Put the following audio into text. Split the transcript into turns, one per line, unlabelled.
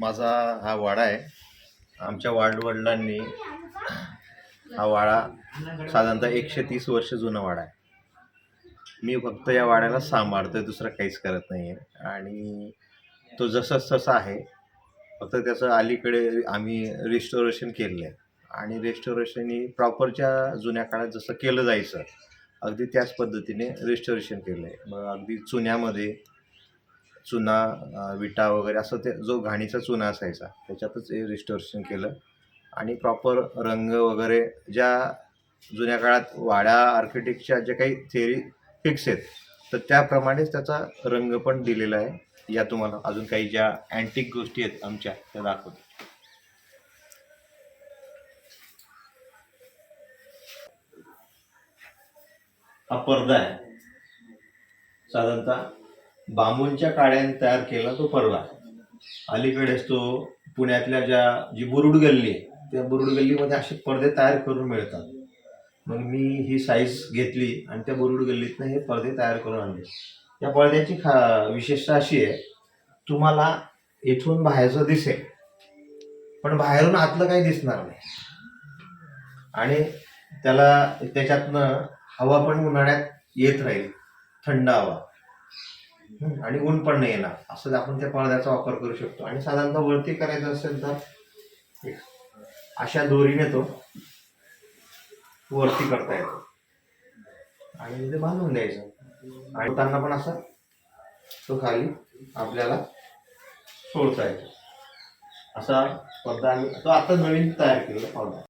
माझा हा वाडा आहे. आमच्या वडिलांनी हा वाडा साधारणतः 130 वर्ष जुना वाडा आहे. मी फक्त या वाड्याला सांभाळतोय, दुसरं काहीच करत नाही आहे. आणि तो जसाच तसा आहे. फक्त त्याचं अलीकडे आम्ही रिस्टोरेशन केलेलं आहे. आणि रिस्टोरेशन ही प्रॉपरच्या जुन्या काळात जसं केलं जायचं, अगदी त्याच पद्धतीने रिस्टोरेशन केलं आहे. मग अगदी चुन्यामध्ये चुना, विटा वगैरे असं ते जो घाणीचा चुना असायचा त्याच्यातच हे रिस्टोरेशन केलं. आणि प्रॉपर रंग वगैरे ज्या जुन्या काळात वाड्या आर्किटेक्टच्या ज्या काही थिअरी फिक्स आहेत, तर त्याप्रमाणेच त्याचा रंग पण दिलेला आहे. या तुम्हाला अजून काही ज्या अँटिक गोष्टी आहेत आमच्या त्या दाखवतो. हा पडदा आहे, साधारणतः बांबूंच्या काड्याने तयार केला तो पडदा. अलीकडेच तो पुण्यातल्या जी बुरुड गल्ली आहे, त्या बुरुड गल्लीमध्ये असे पडदे तयार करून मिळतात. मग मी ही साईज घेतली आणि त्या बुरुड गल्लीतनं हे पडदे तयार करून आणले. या पडद्याची विशेषता अशी आहे, तुम्हाला इथून बाहेरचं दिसेल पण बाहेरून आतलं काही दिसणार नाही. आणि त्याच्यातनं हवा पण उन्हाळ्यात येत राहील, थंड हवा, आणि ऊन पण नाही येणार, असं आपण त्या पडद्याचा वापर करू शकतो. आणि साधारणतः वरती करायचं असेल तर अशा दोरीने तो वरती करता येतो आणि ते बांधून द्यायचं. आणि त्यांना पण असा तो खाली आपल्याला सोडता येतो. असा पडदा तो आता नवीन तयार केलेला पडदा.